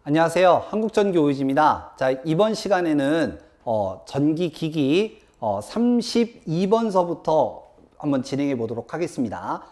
안녕하세요. 한국전기오이지입니다. 자, 이번 시간에는 전기기기 32번서부터 한번 진행해 보도록 하겠습니다.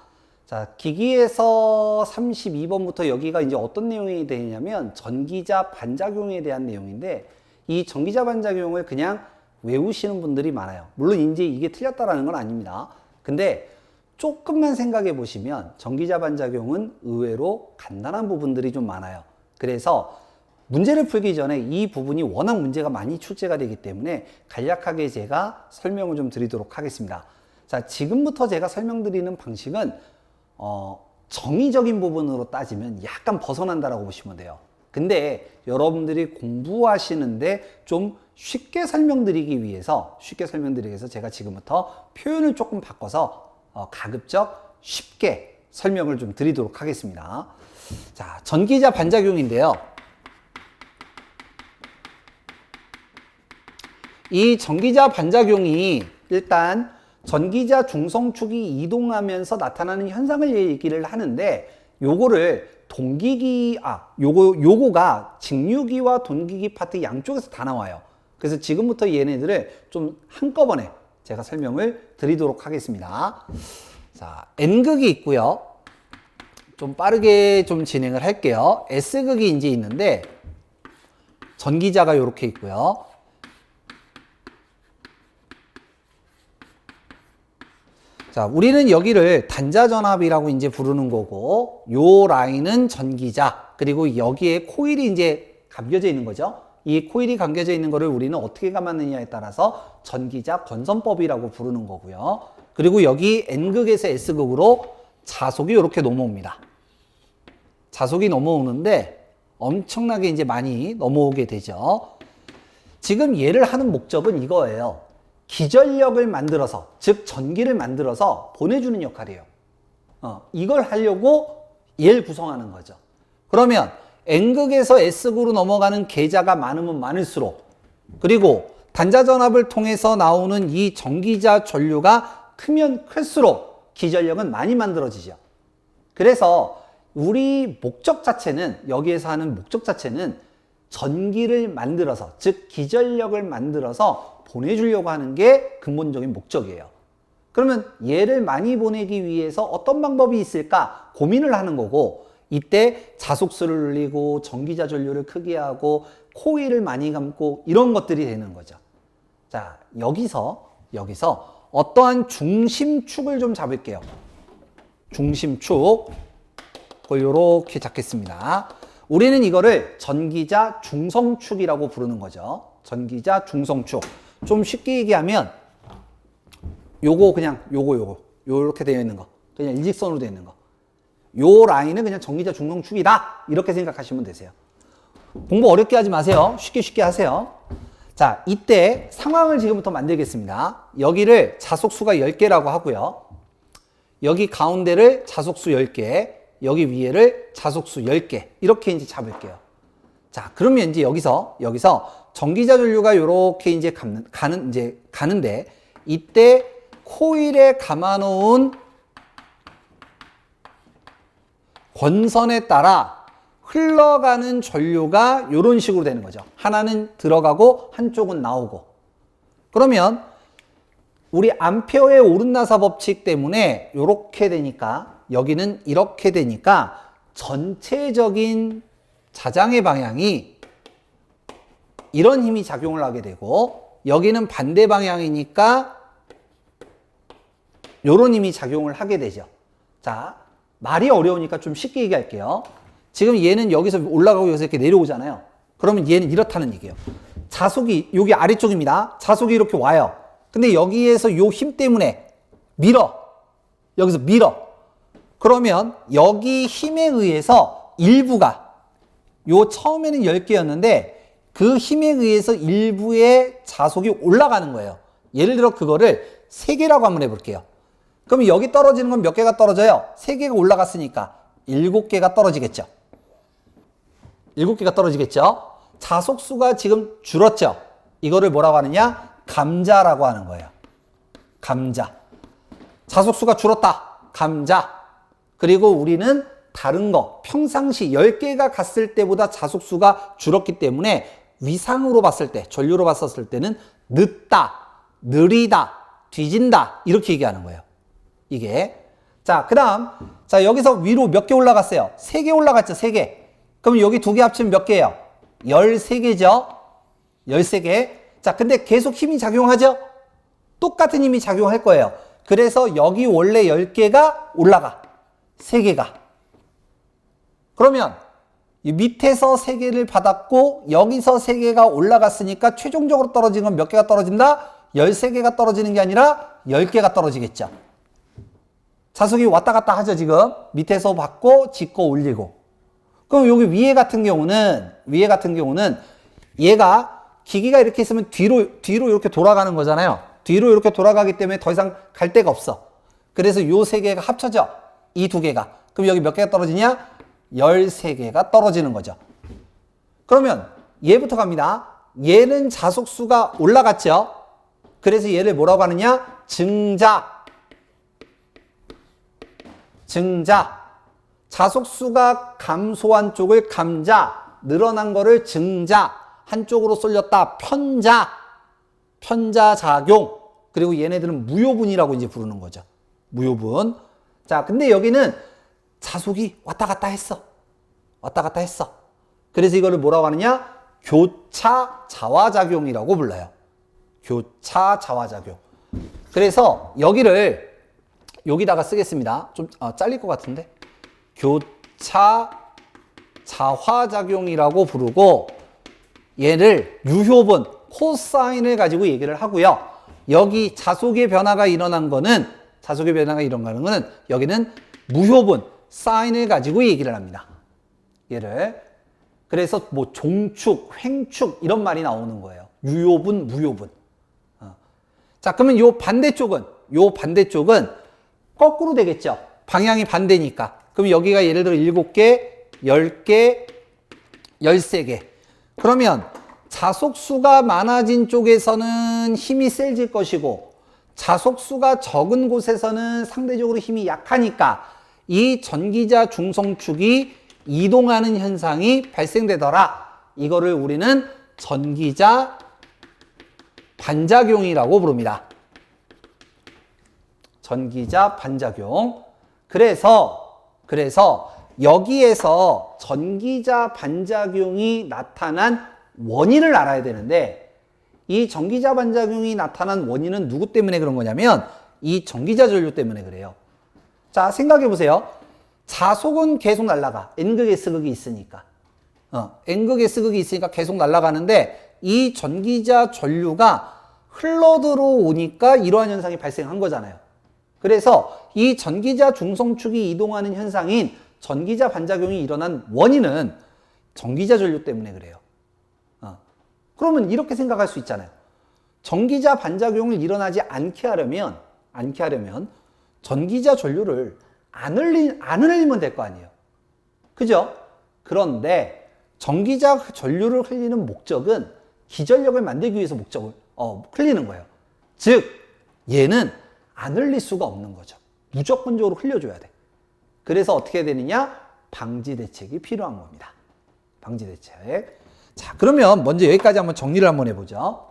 자, 기기에서 32번부터 여기가 이제 어떤 내용이 되냐면 전기자 반작용에 대한 내용인데, 이 전기자 반작용을 그냥 외우시는 분들이 많아요. 물론 이제 이게 틀렸다라는 건 아닙니다. 근데 조금만 생각해 보시면 전기자 반작용은 의외로 간단한 부분들이 좀 많아요. 그래서 문제를 풀기 전에 이 부분이 워낙 문제가 많이 출제가 되기 때문에 간략하게 제가 설명을 좀 드리도록 하겠습니다. 자, 지금부터 제가 설명드리는 방식은 정의적인 부분으로 따지면 약간 벗어난다라고 보시면 돼요. 근데 여러분들이 공부하시는데 좀 쉽게 설명드리기 위해서 제가 지금부터 표현을 조금 바꿔서 가급적 쉽게 설명을 좀 드리도록 하겠습니다. 자, 전기자 반작용인데요. 이 전기자 반작용이 일단 전기자 중성축이 이동하면서 나타나는 현상을 얘기를 하는데, 요거를 요거가 직류기와 동기기 파트 양쪽에서 다 나와요. 그래서 지금부터 얘네들을 좀 한꺼번에 제가 설명을 드리도록 하겠습니다. 자, N극이 있고요. 좀 빠르게 좀 진행을 할게요. S극이 이제 있는데, 전기자가 이렇게 있고요. 자, 우리는 여기를 단자전압이라고 이제 부르는 거고, 요 라인은 전기자, 그리고 여기에 코일이 이제 감겨져 있는 거죠. 이 코일이 감겨져 있는 거를 우리는 어떻게 감았느냐에 따라서 전기자 건선법이라고 부르는 거고요. 그리고 여기 N극에서 S극으로 자속이 이렇게 넘어옵니다. 자속이 넘어오는데 엄청나게 이제 많이 넘어오게 되죠. 지금 얘를 하는 목적은 이거예요. 기전력을 만들어서, 즉 전기를 만들어서 보내주는 역할이에요. 이걸 하려고 얘를 구성하는 거죠. 그러면 N극에서 S극으로 넘어가는 계자가 많으면 많을수록, 그리고 단자전압을 통해서 나오는 이 전기자 전류가 크면 클수록 기전력은 많이 만들어지죠. 그래서 우리 목적 자체는, 여기에서 하는 목적 자체는 전기를 만들어서, 즉 기전력을 만들어서 보내주려고 하는 게 근본적인 목적이에요. 그러면 얘를 많이 보내기 위해서 어떤 방법이 있을까 고민을 하는 거고, 이때 자속수를 늘리고 전기자 전류를 크게 하고 코일을 많이 감고 이런 것들이 되는 거죠. 자, 여기서 어떠한 중심축을 좀 잡을게요. 중심축, 그걸 요렇게 잡겠습니다. 우리는 이거를 전기자 중성축이라고 부르는 거죠. 전기자 중성축. 좀 쉽게 얘기하면 요거 그냥 요렇게 되어 있는 거, 그냥 일직선으로 되어 있는 거, 요 라인은 그냥 전기자 중성축이다, 이렇게 생각하시면 되세요. 공부 어렵게 하지 마세요. 쉽게 하세요. 자, 이때 상황을 지금부터 만들겠습니다. 여기를 자속수가 10개라고 하고요, 여기 가운데를 자속수 10개, 여기 위에를 자속수 10개, 이렇게 이제 잡을게요. 자, 그러면 이제 여기서 전기자 전류가 요렇게 이제 가는데, 이때 코일에 감아놓은 권선에 따라 흘러가는 전류가 요런 식으로 되는 거죠. 하나는 들어가고 한쪽은 나오고. 그러면 우리 암페어의 오른나사 법칙 때문에 요렇게 되니까, 여기는 이렇게 되니까 전체적인 자장의 방향이 이런 힘이 작용을 하게 되고, 여기는 반대 방향이니까 이런 힘이 작용을 하게 되죠. 자, 말이 어려우니까 좀 쉽게 얘기할게요. 지금 얘는 여기서 올라가고 여기서 이렇게 내려오잖아요. 그러면 얘는 이렇다는 얘기예요. 자속이 여기 아래쪽입니다. 자속이 이렇게 와요. 근데 여기에서 요 힘 때문에 여기서 밀어. 그러면 여기 힘에 의해서 일부가, 요 처음에는 10개였는데 그 힘에 의해서 일부의 자속이 올라가는 거예요. 예를 들어 그거를 3개라고 한번 해볼게요. 그럼 여기 떨어지는 건 몇 개가 떨어져요? 3개가 올라갔으니까 7개가 떨어지겠죠. 7개가 떨어지겠죠. 자속수가 지금 줄었죠. 이거를 뭐라고 하느냐? 감자라고 하는 거예요. 감자. 자속수가 줄었다. 감자. 그리고 우리는 다른 거, 평상시 10개가 갔을 때보다 자속수가 줄었기 때문에 위상으로 봤을 때, 전류로 봤었을 때는 늦다, 느리다, 뒤진다 이렇게 얘기하는 거예요. 이게. 자, 그 다음 자 여기서 위로 몇 개 올라갔어요? 3개 올라갔죠. 3개. 그럼 여기 2개 합치면 몇 개예요? 13개죠. 13개. 자, 근데 계속 힘이 작용하죠? 똑같은 힘이 작용할 거예요. 그래서 여기 원래 10개가 올라가. 3개가. 그러면 이 밑에서 3개를 받았고 여기서 3개가 올라갔으니까 최종적으로 떨어지는 건 몇 개가 떨어진다? 13개가 떨어지는 게 아니라 10개가 떨어지겠죠. 자속이 왔다 갔다 하죠, 지금. 밑에서 받고 짚고 올리고. 그럼 여기 위에 같은 경우는 얘가 기기가 이렇게 있으면 뒤로 이렇게 돌아가는 거잖아요. 뒤로 이렇게 돌아가기 때문에 더 이상 갈 데가 없어. 그래서 요 3개가 합쳐져. 이 2개가. 그럼 여기 몇 개가 떨어지냐? 13개가 떨어지는 거죠. 그러면 얘부터 갑니다. 얘는 자속수가 올라갔죠. 그래서 얘를 뭐라고 하느냐? 증자. 자속수가 감소한 쪽을 감자, 늘어난 거를 증자, 한쪽으로 쏠렸다. 편자작용. 그리고 얘네들은 무효분이라고 이제 부르는 거죠. 무효분. 자, 근데 여기는 자속이 왔다 갔다 했어. 그래서 이거를 뭐라고 하느냐? 교차 자화작용이라고 불러요. 교차 자화작용. 그래서 여기다가 쓰겠습니다. 좀 잘릴 것 같은데. 교차 자화작용이라고 부르고 얘를 유효분, 코사인을 가지고 얘기를 하고요. 여기 자속의 변화가 일어난 거는 여기는 무효분, 사인을 가지고 얘기를 합니다. 얘를. 그래서 뭐 종축, 횡축 이런 말이 나오는 거예요. 유효분, 무효분. 자, 그러면 요 반대쪽은 거꾸로 되겠죠. 방향이 반대니까. 그럼 여기가 예를 들어 7개, 10개, 13개. 그러면 자속수가 많아진 쪽에서는 힘이 세질 것이고 자속수가 적은 곳에서는 상대적으로 힘이 약하니까 이 전기자 중성축이 이동하는 현상이 발생되더라. 이거를 우리는 전기자 반작용이라고 부릅니다. 전기자 반작용. 그래서 여기에서 전기자 반작용이 나타난 원인을 알아야 되는데 이 전기자 반작용이 나타난 원인은 누구 때문에 그런 거냐면 이 전기자 전류 때문에 그래요. 자, 생각해 보세요. 자속은 계속 날아가. N극 S극이 있으니까. N극 S극이 있으니까 계속 날아가는데 이 전기자 전류가 흘러 들어오니까 이러한 현상이 발생한 거잖아요. 그래서 이 전기자 중성축이 이동하는 현상인 전기자 반작용이 일어난 원인은 전기자 전류 때문에 그래요. 그러면 이렇게 생각할 수 있잖아요. 전기자 반작용을 일어나지 않게 하려면 전기자 전류를 안 흘리면 될 거 아니에요. 그죠? 그런데 전기자 전류를 흘리는 목적은 기전력을 만들기 위해서 흘리는 거예요. 즉 얘는 안 흘릴 수가 없는 거죠. 무조건적으로 흘려줘야 돼. 그래서 어떻게 해야 되느냐? 방지 대책이 필요한 겁니다. 방지 대책. 자, 그러면 먼저 여기까지 한번 정리를 한번 해보죠.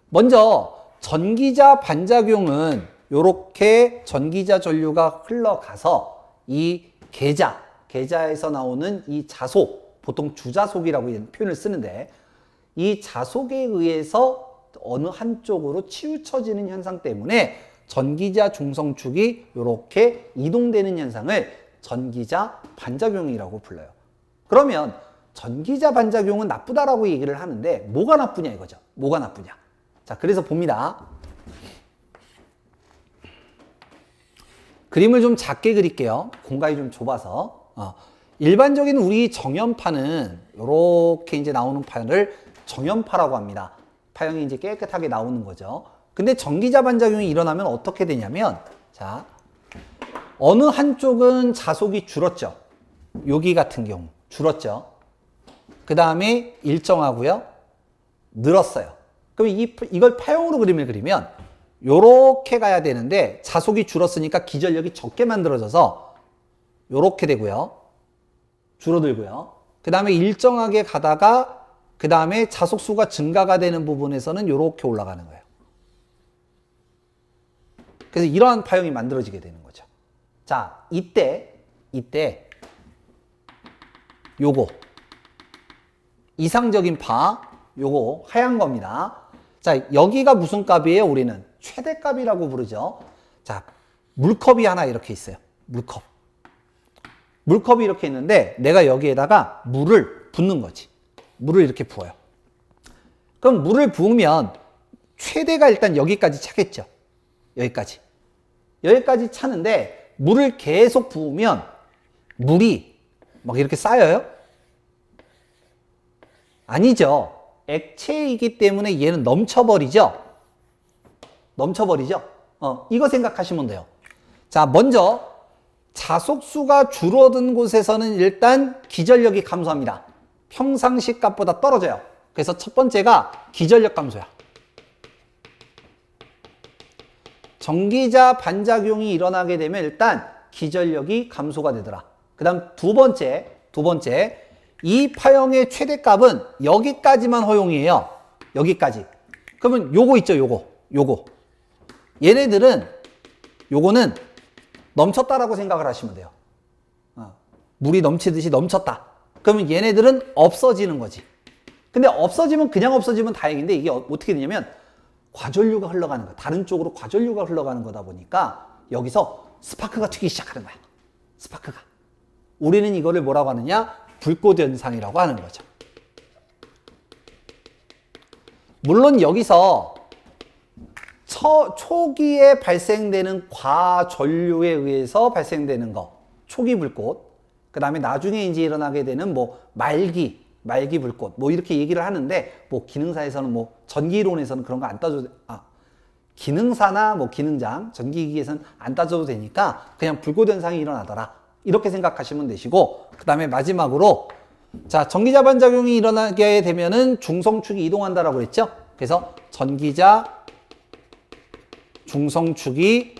먼저 전기자 반작용은 이렇게 전기자 전류가 흘러가서 이 계자에서 나오는 이 자속, 보통 주자속이라고 표현을 쓰는데 이 자속에 의해서 어느 한쪽으로 치우쳐지는 현상 때문에 전기자 중성축이 이렇게 이동되는 현상을 전기자 반작용이라고 불러요. 그러면 전기자 반작용은 나쁘다라고 얘기를 하는데 뭐가 나쁘냐 이거죠. 뭐가 나쁘냐. 자, 그래서 봅니다. 그림을 좀 작게 그릴게요. 공간이 좀 좁아서. 일반적인 우리 정연파는 이렇게 이제 나오는 파를 정연파라고 합니다. 파형이 이제 깨끗하게 나오는 거죠. 근데 전기자 반작용이 일어나면 어떻게 되냐면, 자, 어느 한쪽은 자속이 줄었죠. 여기 같은 경우 줄었죠. 그 다음에 일정하고요. 늘었어요. 그럼 이걸 파형으로 그림을 그리면 요렇게 가야 되는데 자속이 줄었으니까 기전력이 적게 만들어져서 요렇게 되고요. 줄어들고요. 그 다음에 일정하게 가다가 그 다음에 자속수가 증가가 되는 부분에서는 요렇게 올라가는 거예요. 그래서 이러한 파형이 만들어지게 되는 거죠. 자, 이때 요거 이상적인 파 요거 하얀 겁니다. 자, 여기가 무슨 값이에요? 우리는 최대값이라고 부르죠. 자, 물컵이 하나 이렇게 있어요. 물컵이 이렇게 있는데 내가 여기에다가 물을 붓는 거지. 물을 이렇게 부어요. 그럼 물을 부으면 최대가 일단 여기까지 차겠죠. 여기까지 차는데 물을 계속 부으면 물이 막 이렇게 쌓여요? 아니죠. 액체이기 때문에 얘는 넘쳐버리죠. 이거 생각하시면 돼요. 자, 먼저 자속수가 줄어든 곳에서는 일단 기전력이 감소합니다. 평상시 값보다 떨어져요. 그래서 첫 번째가 기전력 감소야. 전기자 반작용이 일어나게 되면 일단 기전력이 감소가 되더라. 그 다음 두 번째 이 파형의 최대값은 여기까지만 허용이에요. 여기까지. 그러면 요거 있죠, 요거. 얘네들은 요거는 넘쳤다라고 생각을 하시면 돼요. 물이 넘치듯이 넘쳤다. 그러면 얘네들은 없어지는 거지. 근데 그냥 없어지면 다행인데 이게 어떻게 되냐면 과전류가 흘러가는 거야. 다른 쪽으로 과전류가 흘러가는 거다 보니까 여기서 스파크가 튀기 시작하는 거야. 스파크가. 우리는 이거를 뭐라고 하느냐? 불꽃 현상이라고 하는 거죠. 물론 여기서 초기에 발생되는 과전류에 의해서 발생되는 거, 초기 불꽃, 그 다음에 나중에 이제 일어나게 되는 뭐 말기 불꽃, 뭐 이렇게 얘기를 하는데, 뭐 기능사에서는 뭐 전기이론에서는 그런 거 안 따져도, 기능사나 뭐 기능장, 전기기기에서는 안 따져도 되니까 그냥 불꽃 현상이 일어나더라. 이렇게 생각하시면 되시고, 그 다음에 마지막으로, 자, 전기자 반작용이 일어나게 되면은 중성축이 이동한다라고 그랬죠? 그래서 전기자 중성축이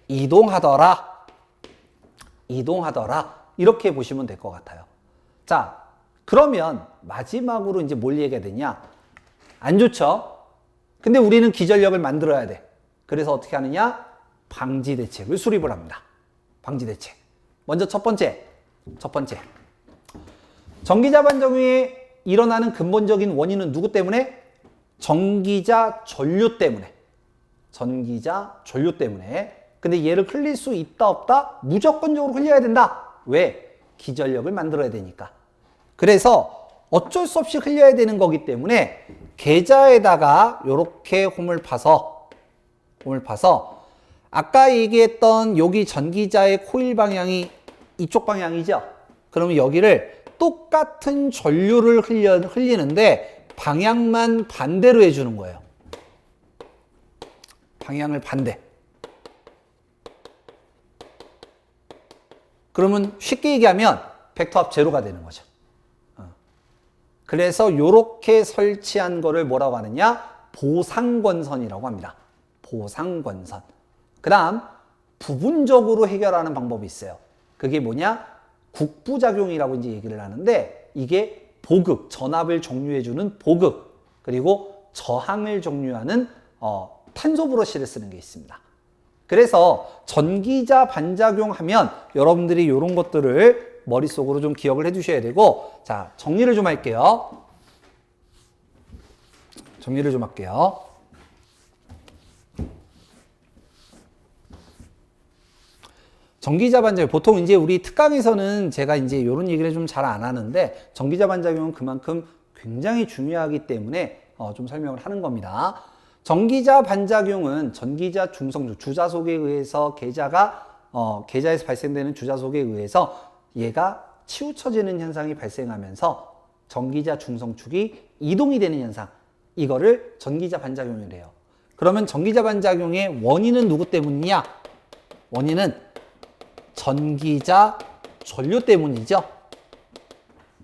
이동하더라. 이렇게 보시면 될 것 같아요. 자, 그러면 마지막으로 이제 뭘 얘기해야 되냐? 안 좋죠? 근데 우리는 기전력을 만들어야 돼. 그래서 어떻게 하느냐? 방지 대책을 수립을 합니다. 방지 대책. 먼저 첫 번째. 전기자 반작용이 일어나는 근본적인 원인은 누구 때문에? 전기자 전류 때문에. 근데 얘를 흘릴 수 있다 없다? 무조건적으로 흘려야 된다. 왜? 기전력을 만들어야 되니까. 그래서 어쩔 수 없이 흘려야 되는 거기 때문에 계좌에다가 이렇게 홈을 파서 아까 얘기했던 여기 전기자의 코일 방향이 이쪽 방향이죠. 그러면 여기를 똑같은 전류를 흘리는데 방향만 반대로 해주는 거예요. 방향을 반대. 그러면 쉽게 얘기하면 벡터합 제로가 되는 거죠. 그래서 이렇게 설치한 거를 뭐라고 하느냐? 보상권선이라고 합니다. 보상권선. 그 다음 부분적으로 해결하는 방법이 있어요. 그게 뭐냐? 국부작용이라고 이제 얘기를 하는데 이게 보극, 전압을 종류해주는 보극, 그리고 저항을 종류하는 탄소 브러쉬를 쓰는 게 있습니다. 그래서 전기자 반작용하면 여러분들이 이런 것들을 머릿속으로 좀 기억을 해 주셔야 되고, 자, 정리를 좀 할게요. 전기자 반작용, 보통 이제 우리 특강에서는 제가 이제 이런 얘기를 좀 잘 안 하는데, 전기자 반작용은 그만큼 굉장히 중요하기 때문에 좀 설명을 하는 겁니다. 전기자 반작용은 전기자 중성축, 주자속에 의해서 계좌에서 발생되는 주자속에 의해서 얘가 치우쳐지는 현상이 발생하면서 전기자 중성축이 이동이 되는 현상, 이거를 전기자 반작용이래요. 그러면 전기자 반작용의 원인은 누구 때문이냐? 원인은 전기자 전류 때문이죠.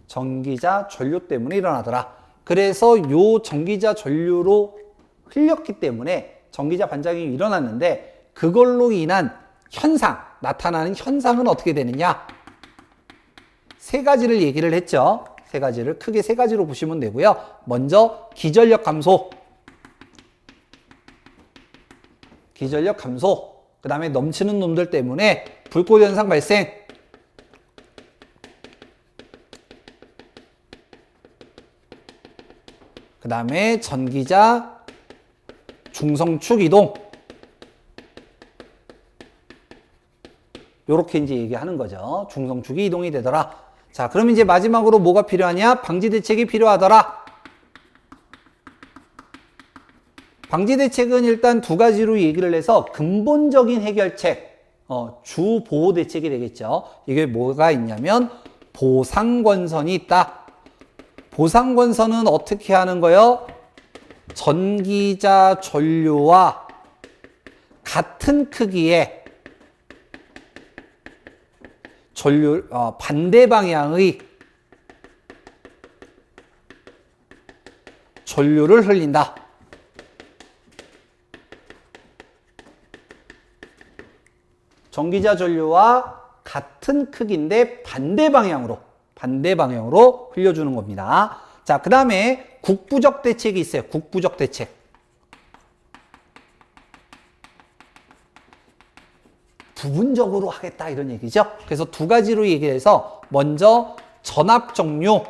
전기자 전류 때문에 일어나더라. 그래서 요 전기자 전류로 흘렸기 때문에 전기자 반작용이 일어났는데 그걸로 인한 현상, 나타나는 현상은 어떻게 되느냐? 세 가지를 얘기를 했죠. 세 가지를 크게 세 가지로 보시면 되고요. 먼저 기전력 감소. 기전력 감소. 그 다음에 넘치는 놈들 때문에 불꽃 현상 발생. 그 다음에 전기자 중성축 이동. 요렇게 이제 얘기하는 거죠. 중성축이 이동이 되더라. 자, 그럼 이제 마지막으로 뭐가 필요하냐? 방지 대책이 필요하더라. 방지 대책은 일단 두 가지로 얘기를 해서 근본적인 해결책, 주 보호 대책이 되겠죠. 이게 뭐가 있냐면 보상권선이 있다. 보상권선은 어떻게 하는 거요? 전기자 전류와 같은 크기의 전류 반대 방향의 전류를 흘린다. 전기자 전류와 같은 크기인데 반대 방향으로 흘려주는 겁니다. 자, 그 다음에 국부적 대책이 있어요. 국부적 대책. 부분적으로 하겠다 이런 얘기죠. 그래서 두 가지로 얘기해서 먼저 전압 종류,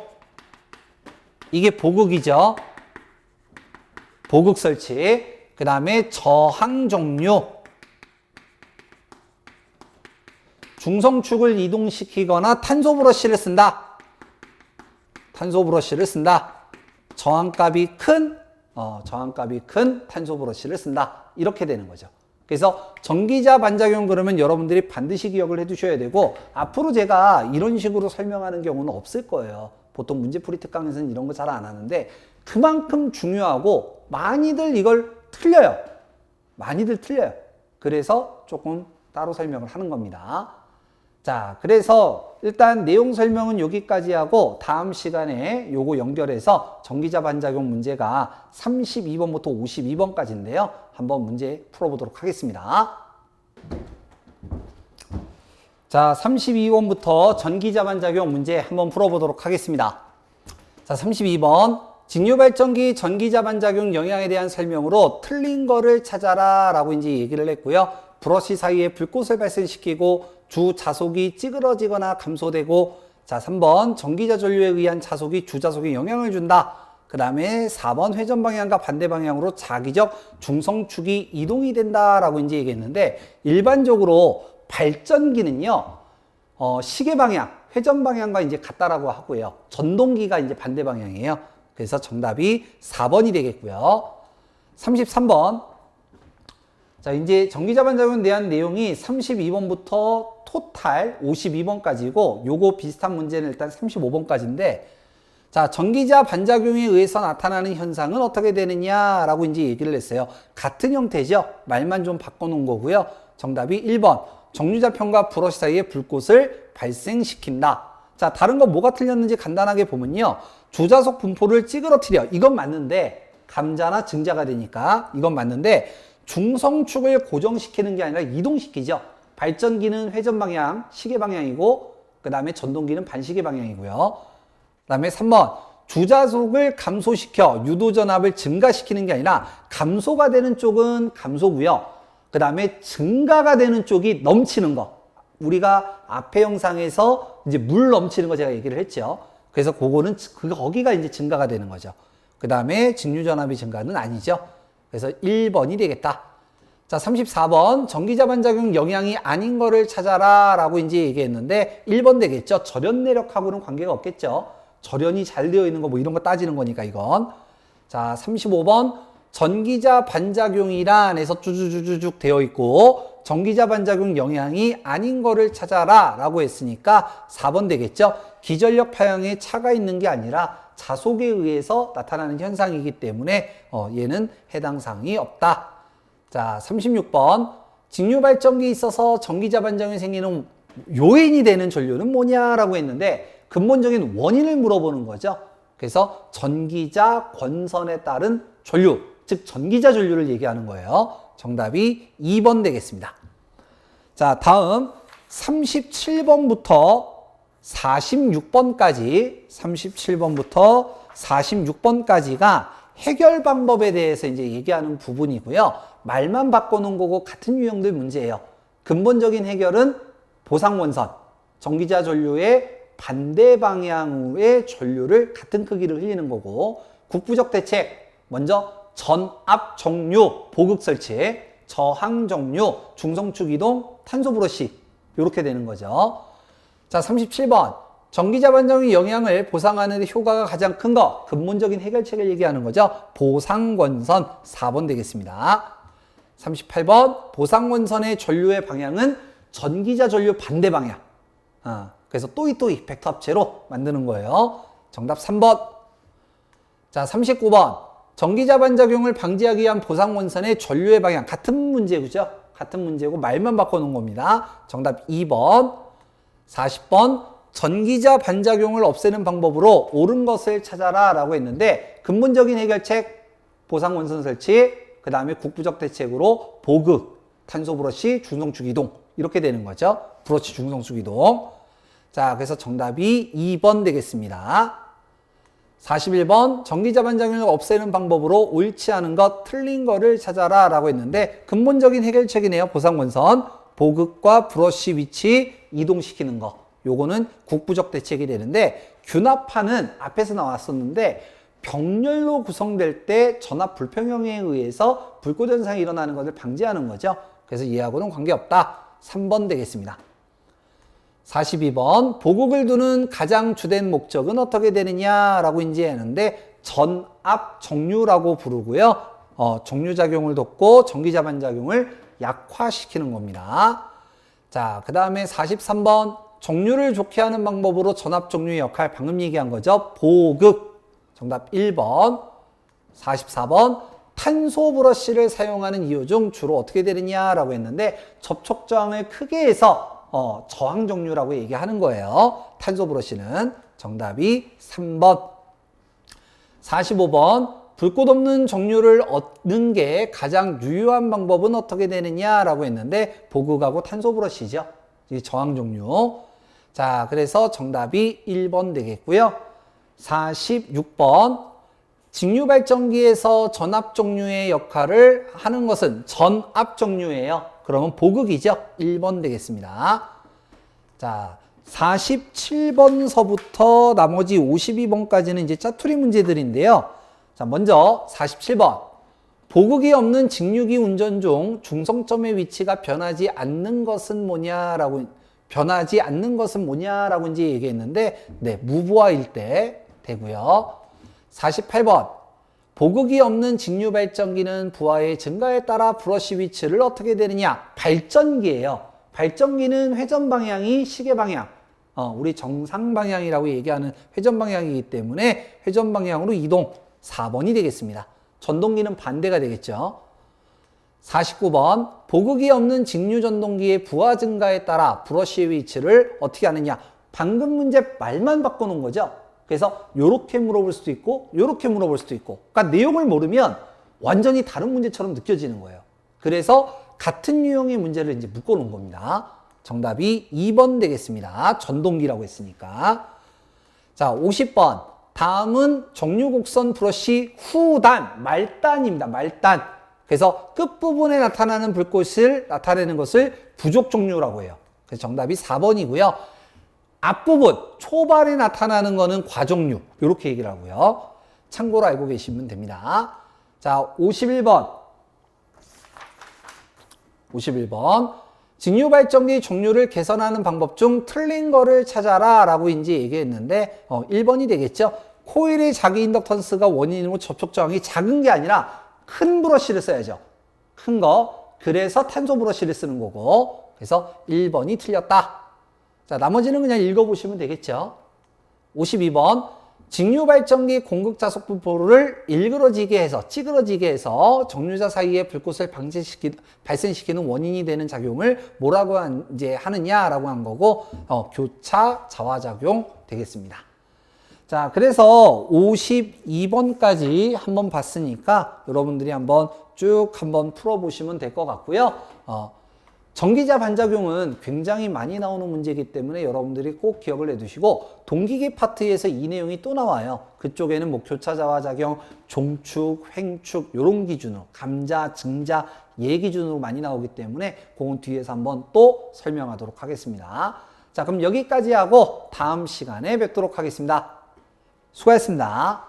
이게 보극이죠. 보극 설치. 그 다음에 저항 종류, 중성축을 이동시키거나 탄소 브러쉬를 쓴다. 탄소 브러쉬를 쓴다. 저항값이 큰 탄소 브러쉬를 쓴다. 이렇게 되는 거죠. 그래서 전기자 반작용 그러면 여러분들이 반드시 기억을 해 두셔야 되고, 앞으로 제가 이런 식으로 설명하는 경우는 없을 거예요. 보통 문제풀이 특강에서는 이런 거 잘 안 하는데 그만큼 중요하고 많이들 이걸 틀려요. 많이들 틀려요. 그래서 조금 따로 설명을 하는 겁니다. 자, 그래서 일단 내용 설명은 여기까지 하고 다음 시간에 요거 연결해서 전기자 반작용 문제가 32번부터 52번까지인데요. 한번 문제 풀어보도록 하겠습니다. 자, 32번부터 전기자 반작용 문제 한번 풀어보도록 하겠습니다. 자, 32번. 직류발전기 전기자 반작용 영향에 대한 설명으로 틀린 거를 찾아라 라고 이제 얘기를 했고요. 브러쉬 사이에 불꽃을 발생시키고 주 자속이 찌그러지거나 감소되고, 자, 3번 전기자 전류에 의한 자속이 주자속에 영향을 준다. 그 다음에 4번 회전 방향과 반대 방향으로 자기적 중성축이 이동이 된다라고 이제 얘기했는데, 일반적으로 발전기는요, 시계 방향, 회전 방향과 이제 같다라고 하고요. 전동기가 이제 반대 방향이에요. 그래서 정답이 4번이 되겠고요. 33번. 자, 이제 전기자 반작용에 대한 내용이 32번부터 토탈 52번까지고, 요거 비슷한 문제는 일단 35번까지인데, 자, 전기자 반작용에 의해서 나타나는 현상은 어떻게 되느냐라고 이제 얘기를 했어요. 같은 형태죠. 말만 좀 바꿔놓은 거고요. 정답이 1번. 정류자편과 브러쉬 사이에 불꽃을 발생시킨다. 자, 다른 거 뭐가 틀렸는지 간단하게 보면요. 주자속 분포를 찌그러뜨려. 이건 맞는데, 감자나 증자가 되니까 이건 맞는데, 중성축을 고정시키는 게 아니라 이동시키죠. 발전기는 회전 방향, 시계 방향이고, 그 다음에 전동기는 반시계 방향이고요. 그 다음에 3번, 주자속을 감소시켜 유도전압을 증가시키는 게 아니라 감소가 되는 쪽은 감소고요. 그 다음에 증가가 되는 쪽이 넘치는 거. 우리가 앞에 영상에서 이제 물 넘치는 거 제가 얘기를 했죠. 그래서 그거는 거기가 이제 증가가 되는 거죠. 그 다음에 직류전압이 증가는 아니죠. 그래서 1번이 되겠다. 자, 34번. 전기자 반작용 영향이 아닌 거를 찾아라 라고 이제 얘기했는데 1번 되겠죠. 절연 내력하고는 관계가 없겠죠. 절연이 잘 되어 있는 거 뭐 이런 거 따지는 거니까 이건. 자, 35번. 전기자 반작용이란 해서 쭈쭈쭈쭈쭉 되어 있고, 전기자 반작용 영향이 아닌 거를 찾아라 라고 했으니까 4번 되겠죠. 기전력 파형에 차가 있는 게 아니라 자속에 의해서 나타나는 현상이기 때문에 얘는 해당 사항이 없다. 자, 36번. 직류발전기에 있어서 전기자 반작용이 생기는 요인이 되는 전류는 뭐냐라고 했는데 근본적인 원인을 물어보는 거죠. 그래서 전기자 권선에 따른 전류, 즉 전기자 전류를 얘기하는 거예요. 정답이 2번 되겠습니다. 자, 다음 37번부터 37번부터 46번까지가 해결 방법에 대해서 이제 얘기하는 부분이고요. 말만 바꿔놓은 거고 같은 유형들 문제예요. 근본적인 해결은 보상원선, 전기자 전류의 반대 방향의 전류를 같은 크기를 흘리는 거고, 국부적 대책, 먼저 전압 정류, 보극 설치, 저항 정류, 중성축 이동, 탄소 브러쉬, 이렇게 되는 거죠. 자, 37번. 전기자 반작용의 영향을 보상하는 데 효과가 가장 큰 거, 근본적인 해결책을 얘기하는 거죠. 보상원선 4번 되겠습니다. 38번. 보상원선의 전류의 방향은 전기자 전류 반대 방향. 그래서 또이 벡터 합체로 만드는 거예요. 정답 3번. 자, 39번. 전기자 반작용을 방지하기 위한 보상원선의 전류의 방향. 같은 문제죠. 같은 문제고 말만 바꿔놓은 겁니다. 정답 2번. 40번. 전기자 반작용을 없애는 방법으로 옳은 것을 찾아라 라고 했는데, 근본적인 해결책 보상원선 설치, 그 다음에 국부적 대책으로 보극, 탄소 브러쉬, 중성축 이동, 이렇게 되는 거죠. 브러쉬 중성축 이동. 자, 그래서 정답이 2번 되겠습니다. 41번. 전기자 반작용을 없애는 방법으로 옳지 않은 것, 틀린 거를 찾아라 라고 했는데, 근본적인 해결책이네요. 보상원선, 보극과 브러쉬 위치 이동시키는 거. 요거는 국부적 대책이 되는데, 균합하는 앞에서 나왔었는데 병렬로 구성될 때 전압 불평형에 의해서 불꽃 현상이 일어나는 것을 방지하는 거죠. 그래서 얘하고는 관계없다. 3번 되겠습니다. 42번. 보극을 두는 가장 주된 목적은 어떻게 되느냐라고 인지하는데, 전압 정류라고 부르고요. 정류작용을 돕고 전기자 반작용을 약화시키는 겁니다. 자, 그 다음에 43번. 정류를 좋게 하는 방법으로 전압 정류의 역할, 방금 얘기한 거죠. 보극. 정답 1번. 44번. 탄소 브러쉬를 사용하는 이유 중 주로 어떻게 되느냐라고 했는데, 접촉 저항을 크게 해서 저항 정류라고 얘기하는 거예요. 탄소 브러쉬는. 정답이 3번. 45번. 불꽃 없는 정류를 얻는 게 가장 유효한 방법은 어떻게 되느냐라고 했는데, 보극하고 탄소 브러쉬죠. 이 저항 정류. 자, 그래서 정답이 1번 되겠고요. 46번. 직류발전기에서 전압 정류의 역할을 하는 것은 전압 정류예요. 그러면 보극이죠. 1번 되겠습니다. 자, 47번서부터 나머지 52번까지는 이제 짜투리 문제들인데요. 자, 먼저 47번. 보극이 없는 직류기 운전 중 중성점의 위치가 변하지 않는 것은 뭐냐라고 이제 얘기했는데, 네, 무부하일 때 되고요. 48번. 보극이 없는 직류 발전기는 부하의 증가에 따라 브러쉬 위치를 어떻게 되느냐? 발전기예요. 발전기는 회전 방향이 시계 방향, 우리 정상 방향이라고 얘기하는 회전 방향이기 때문에 회전 방향으로 이동. 4번이 되겠습니다. 전동기는 반대가 되겠죠. 49번. 보극이 없는 직류 전동기의 부하 증가에 따라 브러쉬의 위치를 어떻게 하느냐? 방금 문제 말만 바꿔놓은 거죠. 그래서 요렇게 물어볼 수도 있고 요렇게 물어볼 수도 있고, 그러니까 내용을 모르면 완전히 다른 문제처럼 느껴지는 거예요. 그래서 같은 유형의 문제를 이제 묶어놓은 겁니다. 정답이 2번 되겠습니다. 전동기라고 했으니까. 자, 50번. 다음은 정류곡선 브러쉬 후단, 말단입니다. 말단. 그래서 끝부분에 나타나는 불꽃을 나타내는 것을 부족 정류라고 해요. 그래서 정답이 4번이고요. 앞부분, 초반에 나타나는 거는 과정류. 이렇게 얘기를 하고요. 참고로 알고 계시면 됩니다. 자, 51번. 직류발전기 정류를 개선하는 방법 중 틀린 거를 찾아라 라고 이제 얘기했는데, 1번이 되겠죠. 코일의 자기 인덕턴스가 원인으로 접촉 저항이 작은 게 아니라 큰 브러쉬를 써야죠. 큰 거. 그래서 탄소 브러쉬를 쓰는 거고. 그래서 1번이 틀렸다. 자, 나머지는 그냥 읽어보시면 되겠죠. 52번. 직류발전기 공극자속부포를 찌그러지게 해서 정류자 사이에 불꽃을 발생시키는 원인이 되는 작용을 뭐라고 이제 하느냐라고 한 거고, 교차 자화작용 되겠습니다. 자, 그래서 52번까지 한번 봤으니까 여러분들이 한번 쭉 한번 풀어보시면 될 것 같고요. 전기자 반작용은 굉장히 많이 나오는 문제이기 때문에 여러분들이 꼭 기억을 해두시고 동기계 파트에서 이 내용이 또 나와요. 그쪽에는 뭐 교차 자화작용, 종축, 횡축 이런 기준으로 감자, 증자, 예 기준으로 많이 나오기 때문에 그건 뒤에서 한번 또 설명하도록 하겠습니다. 자, 그럼 여기까지 하고 다음 시간에 뵙도록 하겠습니다. 수고하셨습니다.